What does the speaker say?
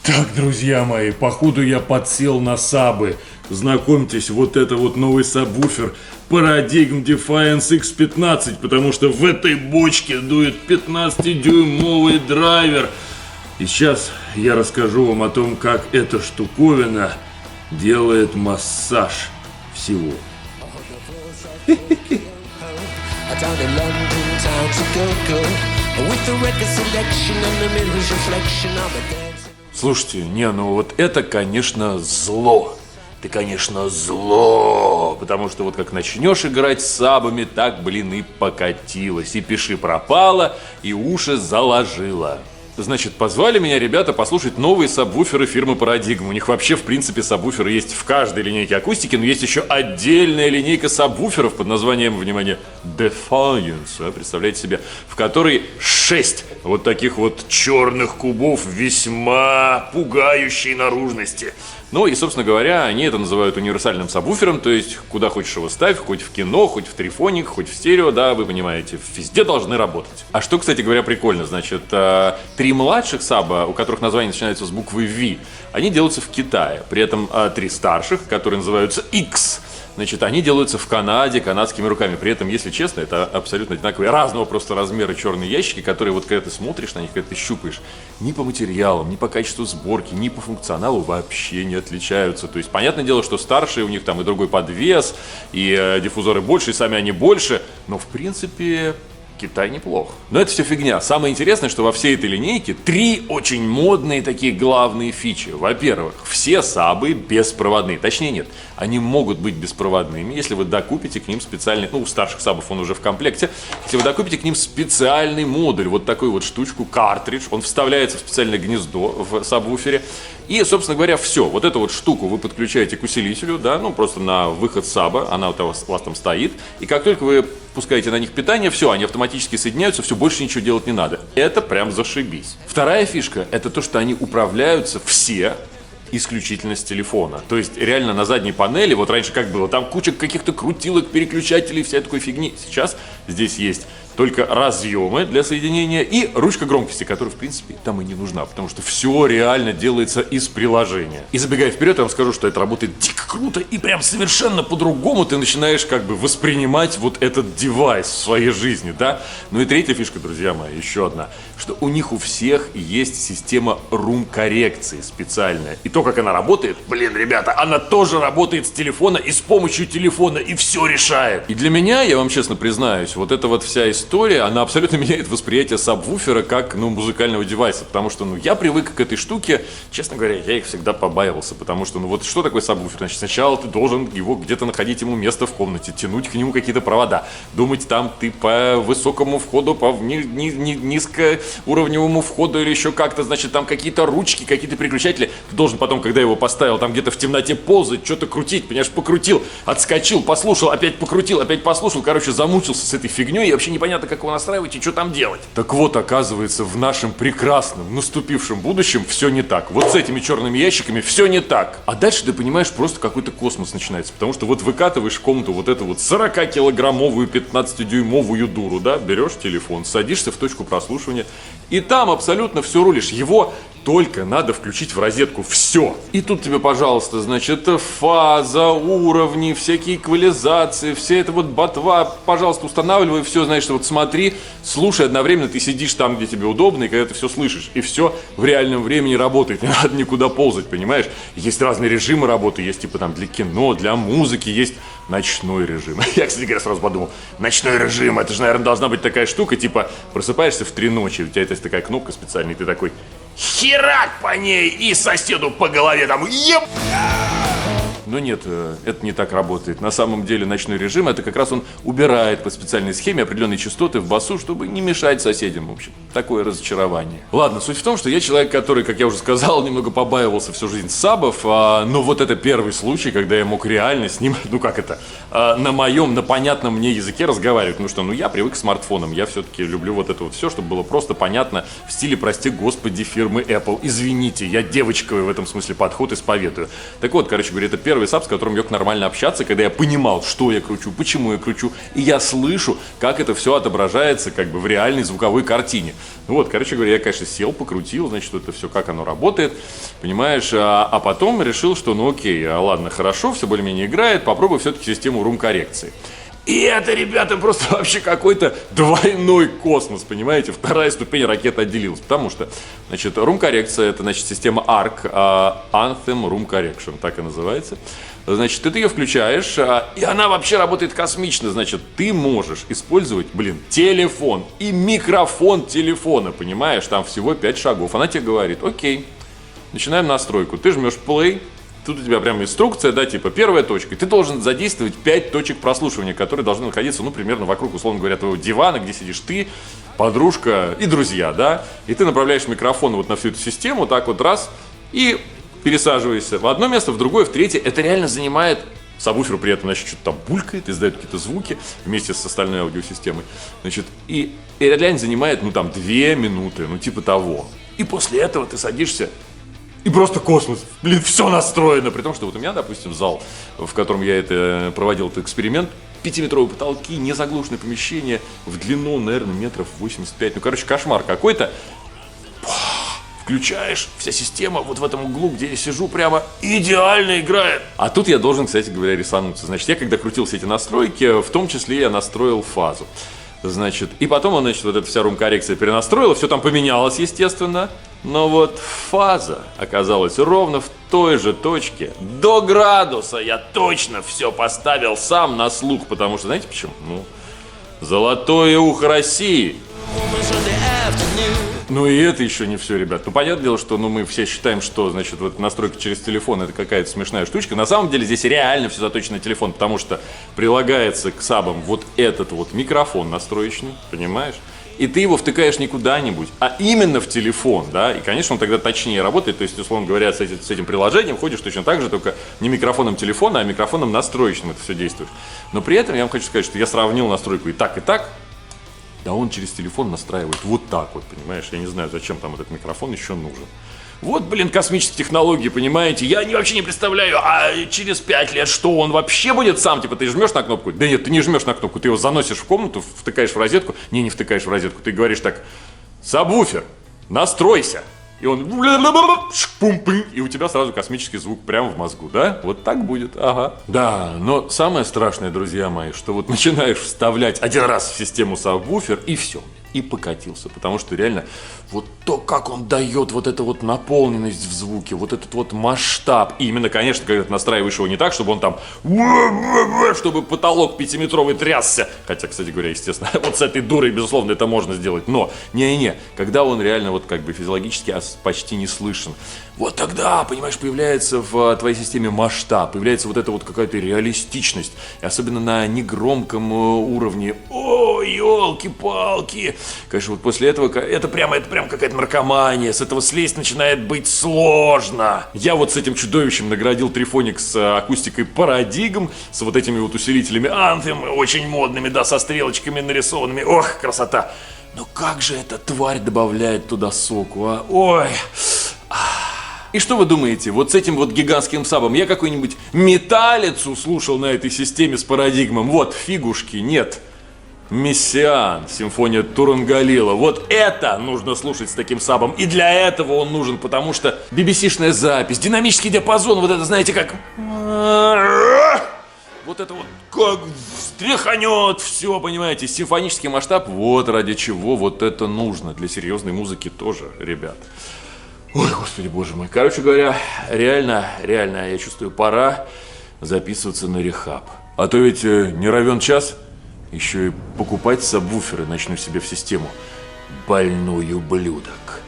Так, друзья мои, походу я подсел на сабы. Знакомьтесь, вот это вот новый сабвуфер Paradigm Defiance X15, потому что в этой бочке дует 15-дюймовый драйвер. И сейчас я расскажу вам о том, как эта штуковина делает массаж всего. Слушайте, ну вот это, конечно, зло. Ты, конечно, зло. Потому что вот как начнешь играть с сабами, так, блин, и покатилось. И пиши пропало, и уши заложило. Значит, позвали меня ребята послушать новые сабвуферы фирмы Paradigm. У них вообще, в принципе, сабвуферы есть в каждой линейке акустики, но есть еще отдельная линейка сабвуферов под названием, внимание, Defiance, представляете себе, в которой 6 вот таких вот черных кубов весьма пугающей наружности. Ну и, собственно говоря, они это называют универсальным сабвуфером, то есть куда хочешь его ставь, хоть в кино, хоть в трифоник, хоть в стерео, да, вы понимаете, везде должны работать. А что, кстати говоря, прикольно, значит, 3 младших саба, у которых название начинается с буквы V, они делаются в Китае, при этом 3 старших, которые называются X, значит, они делаются в Канаде канадскими руками. При этом, если честно, это абсолютно одинаковые, разного просто размера черные ящики, которые вот когда ты смотришь на них, когда ты щупаешь, ни по материалам, ни по качеству сборки, ни по функционалу вообще не отличаются. То есть, понятное дело, что старшие, у них там и другой подвес, и диффузоры больше, и сами они больше, но в принципе... Китай неплох. Но это все фигня. Самое интересное, что во всей этой линейке 3 очень модные такие главные фичи. Во-первых, все сабы беспроводные. Точнее, нет. Они могут быть беспроводными, если вы докупите к ним специальный... Ну, у старших сабов он уже в комплекте. Если вы докупите к ним специальный модуль, вот такую вот штучку, картридж. Он вставляется в специальное гнездо в сабвуфере. И, собственно говоря, все. Вот эту вот штуку вы подключаете к усилителю, да, ну, просто на выход саба. Она вот у вас там стоит. И как только вы пускаете на них питание, все, они автоматически соединяются, все, больше ничего делать не надо. Это прям зашибись. Вторая фишка, это то, что они управляются все исключительно с телефона. То есть реально на задней панели, вот раньше как было, там куча каких-то крутилок, переключателей, вся такой фигни. Сейчас здесь есть только разъемы для соединения и ручка громкости, которая, в принципе, там и не нужна, потому что все реально делается из приложения. И забегая вперед, я вам скажу, что это работает дико круто, и прям совершенно по-другому ты начинаешь как бы воспринимать вот этот девайс в своей жизни, да? Ну и третья фишка, друзья мои, еще одна, что у них у всех есть система рум-коррекции специальная. И то, как она работает, блин, ребята, она тоже работает с телефона и с помощью телефона, и все решает. И для меня, я вам честно признаюсь, вот эта вот вся история, она абсолютно меняет восприятие сабвуфера как, ну, музыкального девайса, потому что, ну, я привык к этой штуке, честно говоря, я их всегда побаивался, потому что, ну, вот что такое сабвуфер? Значит, сначала ты должен его где-то находить ему место в комнате, тянуть к нему какие-то провода, думать, там ты по высокому входу, по низкоуровневому входу или еще как-то, значит, там какие-то ручки, какие-то переключатели, ты должен потом, когда его поставил, там где-то в темноте ползать, что-то крутить, понимаешь, покрутил, отскочил, послушал, опять покрутил, опять послушал, короче, замучился с этой фигней, и вообще непонятно, как его настраивать и что там делать. Так вот, оказывается, в нашем прекрасном наступившем будущем все не так. Вот с этими черными ящиками все не так. А дальше ты понимаешь, просто какой-то космос начинается. Потому что вот выкатываешь в комнату вот эту вот 40-килограммовую 15-дюймовую дуру, да, берешь телефон, садишься в точку прослушивания, и там абсолютно все рулишь. Его только надо включить в розетку. Все. И тут тебе, пожалуйста, значит, фаза, уровни, всякие эквализации, все это вот ботва, пожалуйста, устанавливай все, значит, вот смотри, слушай, одновременно ты сидишь там, где тебе удобно, и когда ты все слышишь, и все в реальном времени работает, не надо никуда ползать, понимаешь? Есть разные режимы работы, есть типа там для кино, для музыки, есть ночной режим. Я, кстати говоря, сразу подумал, ночной режим, это же, наверное, должна быть такая штука, типа, просыпаешься в 3 ночи, у тебя есть такая кнопка специальная, и ты такой, херак по ней и соседу по голове там, еб... Но нет, это не так работает. На самом деле ночной режим, это как раз он убирает по специальной схеме определенные частоты в басу, чтобы не мешать соседям, в общем. Такое разочарование. Ладно, суть в том, что я человек, который, как я уже сказал, немного побаивался всю жизнь сабов, но вот это первый случай, когда я мог реально с ним, ну как это, на моем, на понятном мне языке разговаривать, потому что, ну, я привык к смартфонам, я все-таки люблю вот это вот все, чтобы было просто понятно в стиле, прости господи, фирмы Apple. Извините, я девочковый в этом смысле подход исповедую. Так вот, короче говоря, это первый первый саб, с которым я мог нормально общаться, когда я понимал, что я кручу, почему я кручу, и я слышу, как это все отображается как бы в реальной звуковой картине. Вот, короче говоря, я, конечно, сел, покрутил, значит, это все, как оно работает, понимаешь, а потом решил, что, ну окей, ладно, хорошо, все более-менее играет, попробую все-таки систему рум-коррекции. И это, ребята, просто вообще какой-то двойной космос, понимаете? Вторая ступень ракеты отделилась, потому что, значит, рум-коррекция, это, значит, система ARC, Anthem Room Correction, так и называется. Значит, ты ее включаешь, и она вообще работает космично, значит, ты можешь использовать, телефон и микрофон телефона, понимаешь? Там всего 5 шагов. Она тебе говорит, окей, начинаем настройку, ты жмешь play. Тут у тебя прям инструкция, да, типа первая точка. Ты должен задействовать 5 точек прослушивания, которые должны находиться, ну, примерно вокруг, условно говоря, твоего дивана, где сидишь ты, подружка и друзья, да. И ты направляешь микрофон вот на всю эту систему, так вот раз, и пересаживаешься в одно место, в другое, в третье. Это реально занимает... Сабвуфер при этом, значит, что-то там булькает, издает какие-то звуки вместе с остальной аудиосистемой. Значит, и реально занимает, ну, там, 2 минуты, ну, типа того. И после этого ты садишься. И просто космос. Все настроено. При том, что вот у меня, допустим, зал, в котором я проводил этот эксперимент, 5-метровые потолки, незаглушенное помещение, в длину, наверное, метров 85. Ну, короче, кошмар какой-то. Включаешь, вся система вот в этом углу, где я сижу, прямо идеально играет. А тут я должен, кстати говоря, рисануться. Значит, я когда крутил все эти настройки, в том числе я настроил фазу. Значит, и потом он, значит, вот эта вся рум-коррекция перенастроила, все там поменялось, естественно. Но вот фаза оказалась ровно в той же точке. До градуса я точно все поставил сам на слух, потому что, знаете почему? Ну, золотое ухо России. Ну и это еще не все, ребят. Ну, понятное дело, что мы все считаем, что, значит, вот настройка через телефон — это какая-то смешная штучка. На самом деле здесь реально все заточено на телефон, потому что прилагается к сабам вот этот вот микрофон настроечный, понимаешь? И ты его втыкаешь не куда-нибудь, а именно в телефон, да, и, конечно, он тогда точнее работает, то есть, условно говоря, с этим приложением ходишь точно так же, только не микрофоном телефона, а микрофоном настроечным это все действует. Но при этом я вам хочу сказать, что я сравнил настройку и так, да он через телефон настраивает вот так вот, понимаешь, я не знаю, зачем там этот микрофон еще нужен. Вот, космические технологии, понимаете, я вообще не представляю, а через 5 лет что, он вообще будет сам, типа, ты жмешь на кнопку? Да нет, ты не жмешь на кнопку, ты его заносишь в комнату, втыкаешь в розетку, не втыкаешь в розетку, ты говоришь так, сабвуфер, настройся, и он, и у тебя сразу космический звук прямо в мозгу, да? Вот так будет, ага. Да, но самое страшное, друзья мои, что вот начинаешь вставлять один раз в систему сабвуфер, и все. И покатился, потому что реально вот то, как он дает вот эту вот наполненность в звуке, вот этот вот масштаб. И именно, конечно, когда ты настраиваешь его не так, чтобы он там, чтобы потолок 5-метровый трясся. Хотя, кстати говоря, естественно, вот с этой дурой, безусловно, это можно сделать. Но, когда он реально вот как бы физиологически почти не слышен. Вот тогда, понимаешь, появляется в твоей системе масштаб, появляется вот эта вот какая-то реалистичность. И особенно на негромком уровне. О, елки-палки! Конечно, вот после этого это прям какая-то наркомания. С этого слезть начинает быть сложно. Я вот с этим чудовищем наградил Трифоник с акустикой Paradigm, с вот этими вот усилителями Anthem, очень модными, да, со стрелочками нарисованными. Ох, красота! Но как же эта тварь добавляет туда соку, а? Ой! И что вы думаете, вот с этим вот гигантским сабом я какую-нибудь металлицу слушал на этой системе с парадигмом? Вот, фигушки, нет. Мессиан, симфония Турунгалила. Вот это нужно слушать с таким сабом. И для этого он нужен, потому что BBC-шная запись, динамический диапазон, вот это, знаете, как... Вот это вот как встряханет все, понимаете, симфонический масштаб. Вот ради чего вот это нужно. Для серьезной музыки тоже, ребят. Ой, господи, боже мой. Короче говоря, реально, я чувствую, пора записываться на рехаб. А то ведь не равен час, еще и покупать сабвуферы начну себе в систему. Больной ублюдок.